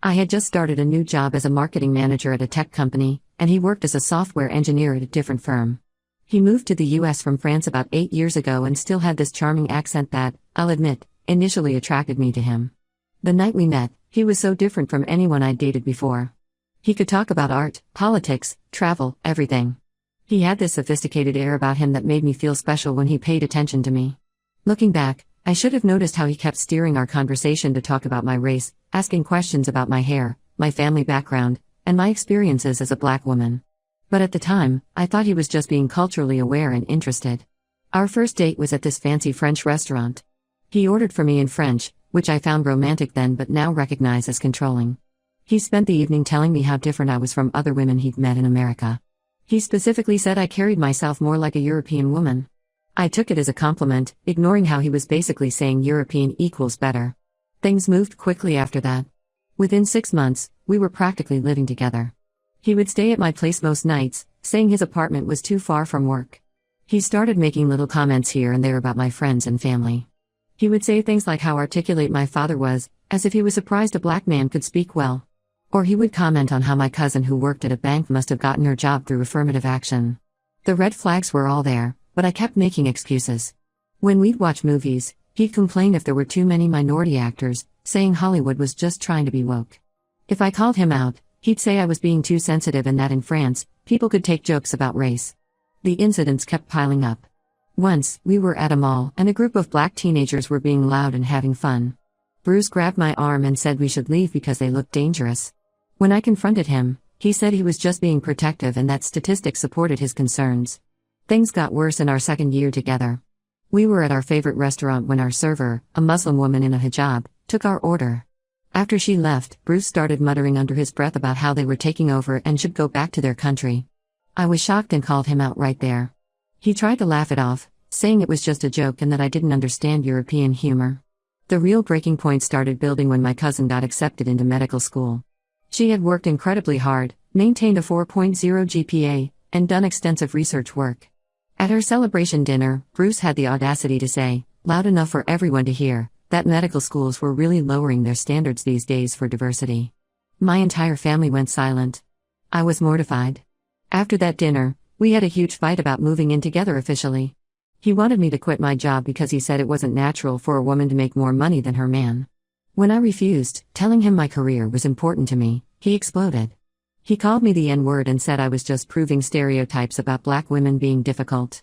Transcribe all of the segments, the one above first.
I had just started a new job as a marketing manager at a tech company, and he worked as a software engineer at a different firm. He moved to the US from France about 8 years ago and still had this charming accent that, I'll admit, initially attracted me to him. The night we met, he was so different from anyone I'd dated before. He could talk about art, politics, travel, everything. He had this sophisticated air about him that made me feel special when he paid attention to me. Looking back, I should have noticed how he kept steering our conversation to talk about my race, asking questions about my hair, my family background, and my experiences as a black woman. But at the time, I thought he was just being culturally aware and interested. Our first date was at this fancy French restaurant. He ordered for me in French, which I found romantic then but now recognize as controlling. He spent the evening telling me how different I was from other women he'd met in America. He specifically said I carried myself more like a European woman. I took it as a compliment, ignoring how he was basically saying European equals better. Things moved quickly after that. Within 6 months, we were practically living together. He would stay at my place most nights, saying his apartment was too far from work. He started making little comments here and there about my friends and family. He would say things like how articulate my father was, as if he was surprised a black man could speak well. Or he would comment on how my cousin who worked at a bank must have gotten her job through affirmative action. The red flags were all there, but I kept making excuses. When we'd watch movies, he'd complain if there were too many minority actors, saying Hollywood was just trying to be woke. If I called him out, he'd say I was being too sensitive and that in France, people could take jokes about race. The incidents kept piling up. Once, we were at a mall, and a group of black teenagers were being loud and having fun. Bruce grabbed my arm and said we should leave because they looked dangerous. When I confronted him, he said he was just being protective and that statistics supported his concerns. Things got worse in our second year together. We were at our favorite restaurant when our server, a Muslim woman in a hijab, took our order. After she left, Bruce started muttering under his breath about how they were taking over and should go back to their country. I was shocked and called him out right there. He tried to laugh it off, saying it was just a joke and that I didn't understand European humor. The real breaking point started building when my cousin got accepted into medical school. She had worked incredibly hard, maintained a 4.0 GPA, and done extensive research work. At her celebration dinner, Bruce had the audacity to say, loud enough for everyone to hear, that medical schools were really lowering their standards these days for diversity. My entire family went silent. I was mortified. After that dinner, we had a huge fight about moving in together officially. He wanted me to quit my job because he said it wasn't natural for a woman to make more money than her man. When I refused, telling him my career was important to me, he exploded. He called me the N-word and said I was just proving stereotypes about black women being difficult.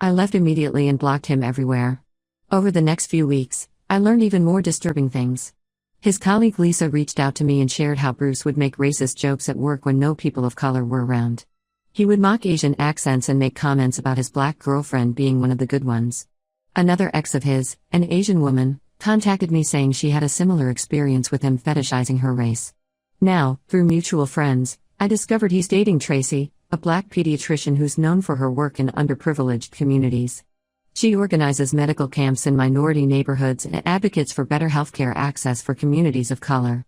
I left immediately and blocked him everywhere. Over the next few weeks, I learned even more disturbing things. His colleague Lisa reached out to me and shared how Bruce would make racist jokes at work when no people of color were around. He would mock Asian accents and make comments about his black girlfriend being one of the good ones. Another ex of his, an Asian woman, contacted me saying she had a similar experience with him fetishizing her race. Now, through mutual friends, I discovered he's dating Tracy, a black pediatrician who's known for her work in underprivileged communities. She organizes medical camps in minority neighborhoods and advocates for better healthcare access for communities of color.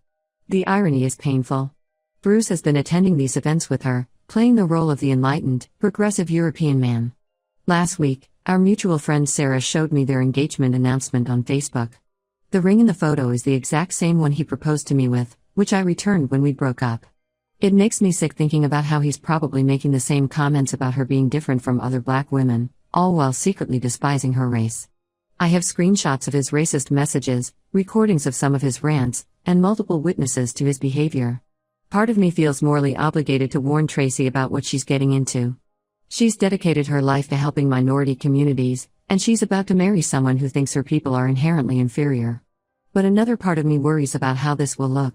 The irony is painful. Bruce has been attending these events with her, playing the role of the enlightened, progressive European man. Last week, our mutual friend Sarah showed me their engagement announcement on Facebook. The ring in the photo is the exact same one he proposed to me with, which I returned when we broke up. It makes me sick thinking about how he's probably making the same comments about her being different from other black women, all while secretly despising her race. I have screenshots of his racist messages, recordings of some of his rants, and multiple witnesses to his behavior. Part of me feels morally obligated to warn Tracy about what she's getting into. She's dedicated her life to helping minority communities, and she's about to marry someone who thinks her people are inherently inferior. But another part of me worries about how this will look.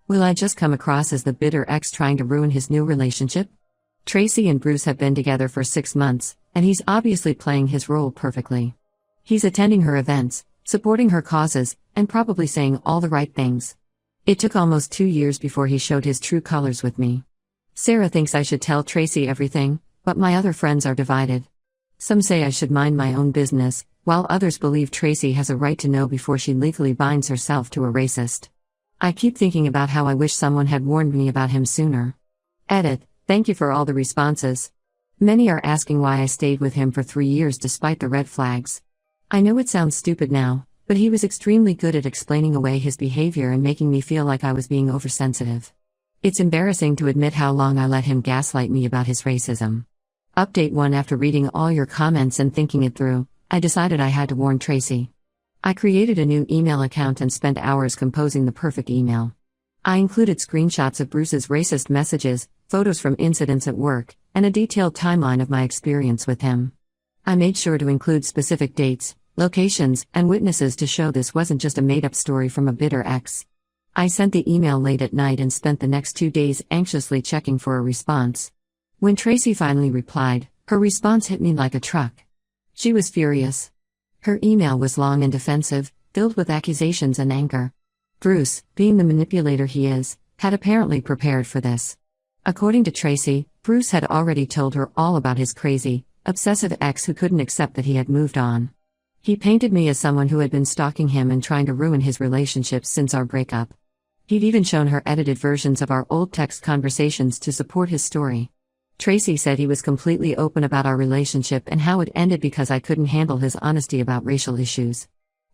Will I just come across as the bitter ex trying to ruin his new relationship? Tracy and Bruce have been together for 6 months, and he's obviously playing his role perfectly. He's attending her events, supporting her causes, and probably saying all the right things. It took almost 2 years before he showed his true colors with me. Sarah thinks I should tell Tracy everything, but my other friends are divided. Some say I should mind my own business, while others believe Tracy has a right to know before she legally binds herself to a racist. I keep thinking about how I wish someone had warned me about him sooner. Edit, thank you for all the responses. Many are asking why I stayed with him for 3 years despite the red flags. I know it sounds stupid now, But he was extremely good at explaining away his behavior and making me feel like I was being oversensitive. It's embarrassing to admit how long I let him gaslight me about his racism. Update 1. After reading all your comments and thinking it through, I decided I had to warn Tracy. I created a new email account and spent hours composing the perfect email. I included screenshots of Bruce's racist messages, photos from incidents at work, and a detailed timeline of my experience with him. I made sure to include specific dates, locations, and witnesses to show this wasn't just a made-up story from a bitter ex. I sent the email late at night and spent the next 2 days anxiously checking for a response. When Tracy finally replied, her response hit me like a truck. She was furious. Her email was long and defensive, filled with accusations and anger. Bruce, being the manipulator he is, had apparently prepared for this. According to Tracy, Bruce had already told her all about his crazy, obsessive ex who couldn't accept that he had moved on. He painted me as someone who had been stalking him and trying to ruin his relationships since our breakup. He'd even shown her edited versions of our old text conversations to support his story. Tracy said he was completely open about our relationship and how it ended because I couldn't handle his honesty about racial issues.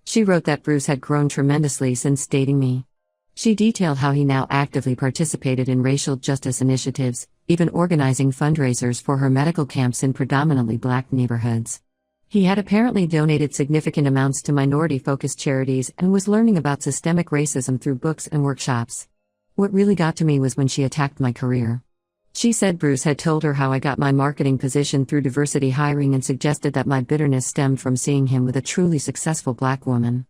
She wrote that Bruce had grown tremendously since dating me. She detailed how he now actively participated in racial justice initiatives, even organizing fundraisers for her medical camps in predominantly black neighborhoods. He had apparently donated significant amounts to minority-focused charities and was learning about systemic racism through books and workshops. What really got to me was when she attacked my career. She said Bruce had told her how I got my marketing position through diversity hiring and suggested that my bitterness stemmed from seeing him with a truly successful black woman.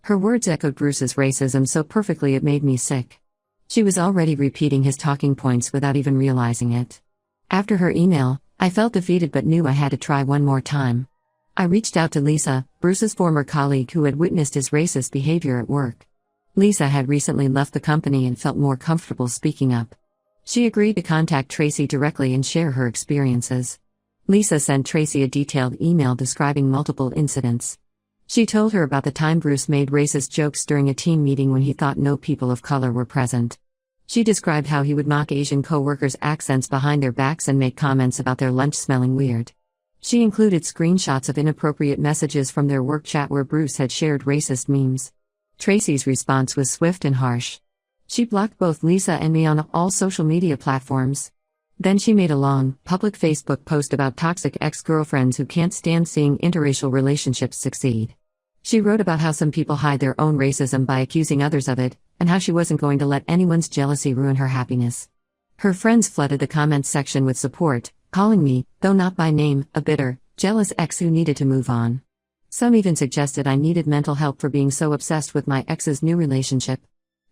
Her words echoed Bruce's racism so perfectly it made me sick. She was already repeating his talking points without even realizing it. After her email, I felt defeated but knew I had to try one more time. I reached out to Lisa, Bruce's former colleague who had witnessed his racist behavior at work. Lisa had recently left the company and felt more comfortable speaking up. She agreed to contact Tracy directly and share her experiences. Lisa sent Tracy a detailed email describing multiple incidents. She told her about the time Bruce made racist jokes during a team meeting when he thought no people of color were present. She described how he would mock Asian co-workers' accents behind their backs and make comments about their lunch smelling weird. She included screenshots of inappropriate messages from their work chat where Bruce had shared racist memes. Tracy's response was swift and harsh. She blocked both Lisa and me on all social media platforms. Then she made a long, public Facebook post about toxic ex-girlfriends who can't stand seeing interracial relationships succeed. She wrote about how some people hide their own racism by accusing others of it, and how she wasn't going to let anyone's jealousy ruin her happiness. Her friends flooded the comments section with support, calling me, though not by name, a bitter, jealous ex who needed to move on. Some even suggested I needed mental help for being so obsessed with my ex's new relationship.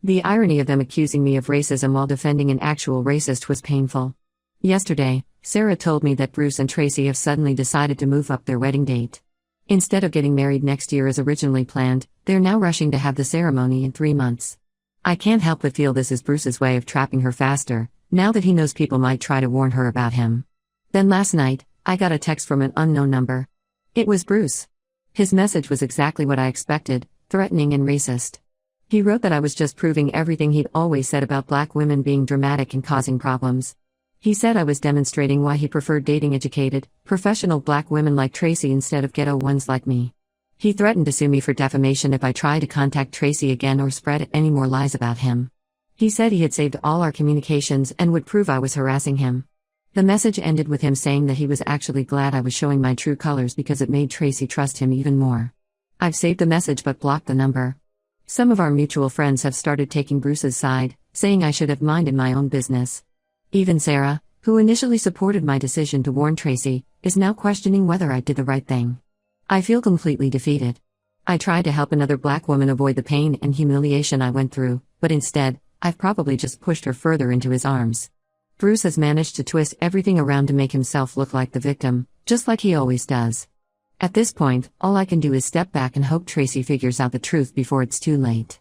The irony of them accusing me of racism while defending an actual racist was painful. Yesterday, Sarah told me that Bruce and Tracy have suddenly decided to move up their wedding date. Instead of getting married next year as originally planned, they're now rushing to have the ceremony in 3 months. I can't help but feel this is Bruce's way of trapping her faster, now that he knows people might try to warn her about him. Then last night, I got a text from an unknown number. It was Bruce. His message was exactly what I expected, threatening and racist. He wrote that I was just proving everything he'd always said about black women being dramatic and causing problems. He said I was demonstrating why he preferred dating educated, professional black women like Tracy instead of ghetto ones like me. He threatened to sue me for defamation if I tried to contact Tracy again or spread any more lies about him. He said he had saved all our communications and would prove I was harassing him. The message ended with him saying that he was actually glad I was showing my true colors because it made Tracy trust him even more. I've saved the message but blocked the number. Some of our mutual friends have started taking Bruce's side, saying I should have minded my own business. Even Sarah, who initially supported my decision to warn Tracy, is now questioning whether I did the right thing. I feel completely defeated. I tried to help another black woman avoid the pain and humiliation I went through, but instead, I've probably just pushed her further into his arms. Bruce has managed to twist everything around to make himself look like the victim, just like he always does. At this point, all I can do is step back and hope Tracy figures out the truth before it's too late.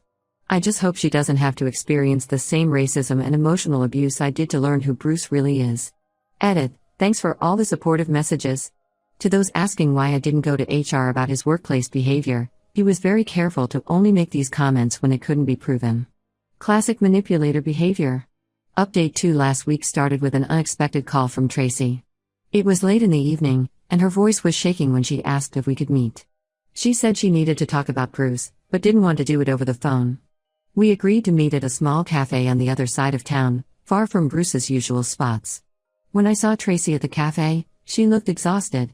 I just hope she doesn't have to experience the same racism and emotional abuse I did to learn who Bruce really is. Edit. Thanks for all the supportive messages. To those asking why I didn't go to HR about his workplace behavior, he was very careful to only make these comments when it couldn't be proven. Classic manipulator behavior. Update 2 last week started with an unexpected call from Tracy. It was late in the evening, and her voice was shaking when she asked if we could meet. She said she needed to talk about Bruce, but didn't want to do it over the phone. We agreed to meet at a small cafe on the other side of town, far from Bruce's usual spots. When I saw Tracy at the cafe, she looked exhausted.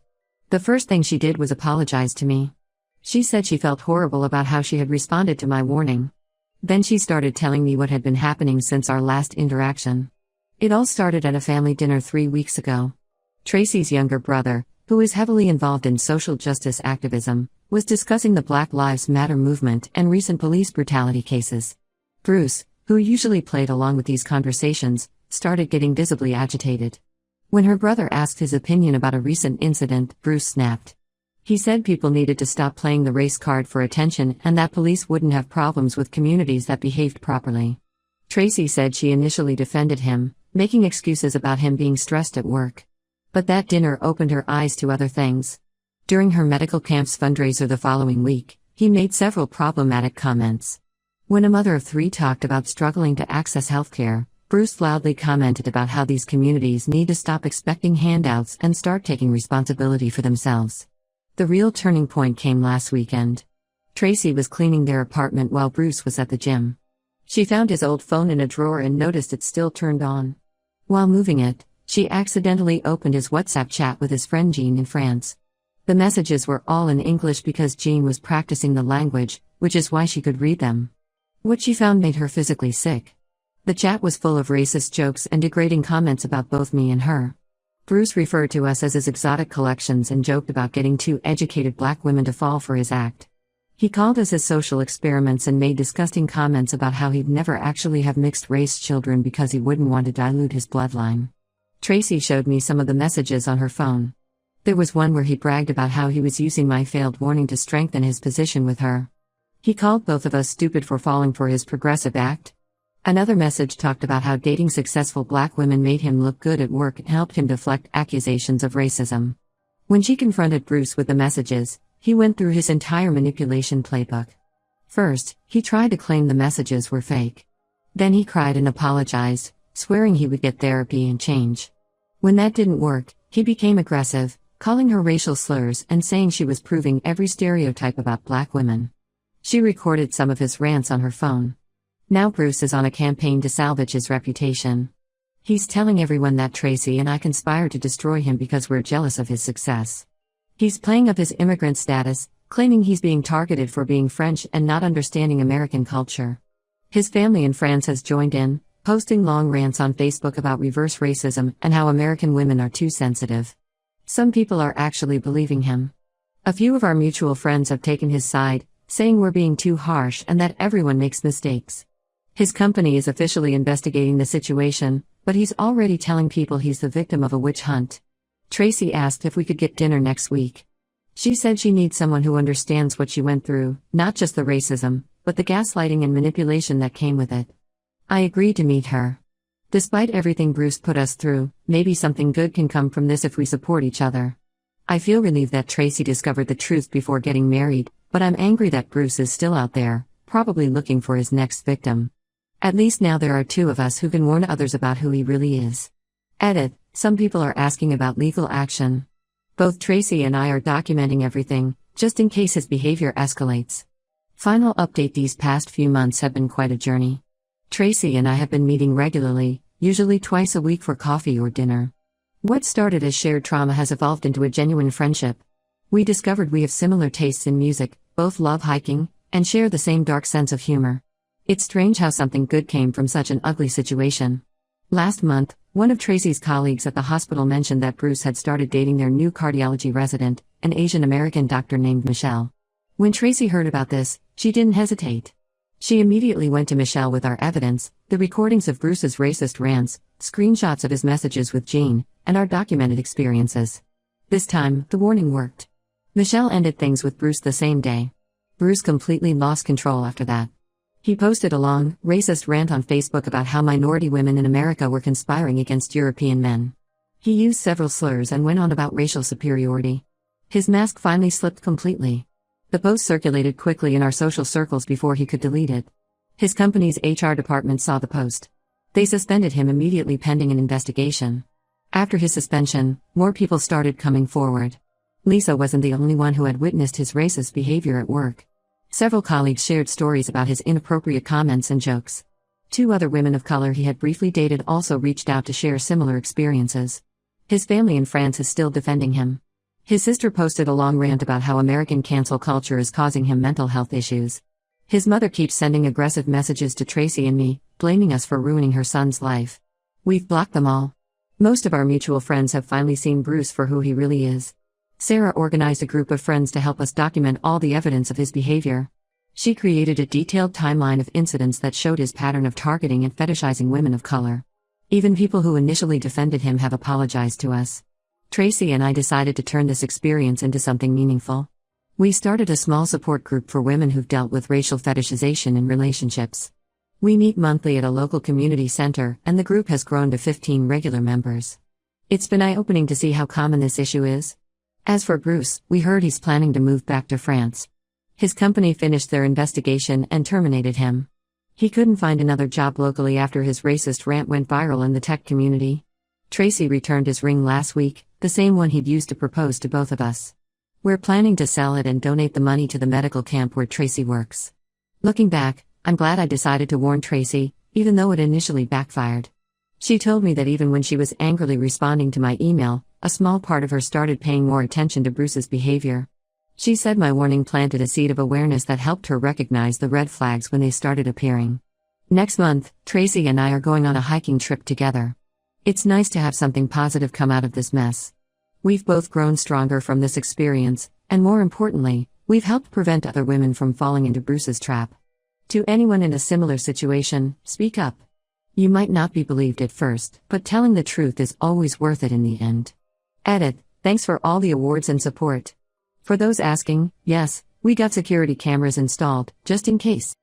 The first thing she did was apologize to me. She said she felt horrible about how she had responded to my warning. Then she started telling me what had been happening since our last interaction. It all started at a family dinner 3 weeks ago. Tracy's younger brother, who is heavily involved in social justice activism, was discussing the Black Lives Matter movement and recent police brutality cases. Bruce, who usually played along with these conversations, started getting visibly agitated. When her brother asked his opinion about a recent incident, Bruce snapped. He said people needed to stop playing the race card for attention and that police wouldn't have problems with communities that behaved properly. Tracy said she initially defended him, making excuses about him being stressed at work. But that dinner opened her eyes to other things. During her medical camp's fundraiser the following week, he made several problematic comments. When a mother of 3 talked about struggling to access healthcare, Bruce loudly commented about how these communities need to stop expecting handouts and start taking responsibility for themselves. The real turning point came last weekend. Tracy was cleaning their apartment while Bruce was at the gym. She found his old phone in a drawer and noticed it still turned on. While moving it, she accidentally opened his WhatsApp chat with his friend Jean in France. The messages were all in English because Jean was practicing the language, which is why she could read them. What she found made her physically sick. The chat was full of racist jokes and degrading comments about both me and her. Bruce referred to us as his exotic collections and joked about getting 2 educated black women to fall for his act. He called us his social experiments and made disgusting comments about how he'd never actually have mixed-race children because he wouldn't want to dilute his bloodline. Tracy showed me some of the messages on her phone. There was one where he bragged about how he was using my failed warning to strengthen his position with her. He called both of us stupid for falling for his progressive act. Another message talked about how dating successful black women made him look good at work and helped him deflect accusations of racism. When she confronted Bruce with the messages, he went through his entire manipulation playbook. First, he tried to claim the messages were fake. Then he cried and apologized, swearing he would get therapy and change. When that didn't work, he became aggressive, calling her racial slurs and saying she was proving every stereotype about black women. She recorded some of his rants on her phone. Now Bruce is on a campaign to salvage his reputation. He's telling everyone that Tracy and I conspired to destroy him because we're jealous of his success. He's playing up his immigrant status, claiming he's being targeted for being French and not understanding American culture. His family in France has joined in, posting long rants on Facebook about reverse racism and how American women are too sensitive. Some people are actually believing him. A few of our mutual friends have taken his side, saying we're being too harsh and that everyone makes mistakes. His company is officially investigating the situation, but he's already telling people he's the victim of a witch hunt. Tracy asked if we could get dinner next week. She said she needs someone who understands what she went through, not just the racism, but the gaslighting and manipulation that came with it. I agreed to meet her. Despite everything Bruce put us through, maybe something good can come from this if we support each other. I feel relieved that Tracy discovered the truth before getting married, but I'm angry that Bruce is still out there, probably looking for his next victim. At least now there are 2 of us who can warn others about who he really is. Edit: some people are asking about legal action. Both Tracy and I are documenting everything, just in case his behavior escalates. Final update: these past few months have been quite a journey. Tracy and I have been meeting regularly, usually twice a week for coffee or dinner. What started as shared trauma has evolved into a genuine friendship. We discovered we have similar tastes in music, both love hiking, and share the same dark sense of humor. It's strange how something good came from such an ugly situation. Last month, one of Tracy's colleagues at the hospital mentioned that Bruce had started dating their new cardiology resident, an Asian American doctor named Michelle. When Tracy heard about this, she didn't hesitate. She immediately went to Michelle with our evidence, the recordings of Bruce's racist rants, screenshots of his messages with Jean, and our documented experiences. This time, the warning worked. Michelle ended things with Bruce the same day. Bruce completely lost control after that. He posted a long, racist rant on Facebook about how minority women in America were conspiring against European men. He used several slurs and went on about racial superiority. His mask finally slipped completely. The post circulated quickly in our social circles before he could delete it. His company's HR department saw the post. They suspended him immediately pending an investigation. After his suspension, more people started coming forward. Lisa wasn't the only one who had witnessed his racist behavior at work. Several colleagues shared stories about his inappropriate comments and jokes. 2 other women of color he had briefly dated also reached out to share similar experiences. His family in France is still defending him. His sister posted a long rant about how American cancel culture is causing him mental health issues. His mother keeps sending aggressive messages to Tracy and me, blaming us for ruining her son's life. We've blocked them all. Most of our mutual friends have finally seen Bruce for who he really is. Sarah organized a group of friends to help us document all the evidence of his behavior. She created a detailed timeline of incidents that showed his pattern of targeting and fetishizing women of color. Even people who initially defended him have apologized to us. Tracy and I decided to turn this experience into something meaningful. We started a small support group for women who've dealt with racial fetishization in relationships. We meet monthly at a local community center, and the group has grown to 15 regular members. It's been eye-opening to see how common this issue is. As for Bruce, we heard he's planning to move back to France. His company finished their investigation and terminated him. He couldn't find another job locally after his racist rant went viral in the tech community. Tracy returned his ring last week, the same one he'd used to propose to both of us. We're planning to sell it and donate the money to the medical camp where Tracy works. Looking back, I'm glad I decided to warn Tracy, even though it initially backfired. She told me that even when she was angrily responding to my email, a small part of her started paying more attention to Bruce's behavior. She said my warning planted a seed of awareness that helped her recognize the red flags when they started appearing. Next month, Tracy and I are going on a hiking trip together. It's nice to have something positive come out of this mess. We've both grown stronger from this experience, and more importantly, we've helped prevent other women from falling into Bruce's trap. To anyone in a similar situation, speak up. You might not be believed at first, but telling the truth is always worth it in the end. Edit, thanks for all the awards and support. For those asking, yes, we got security cameras installed, just in case.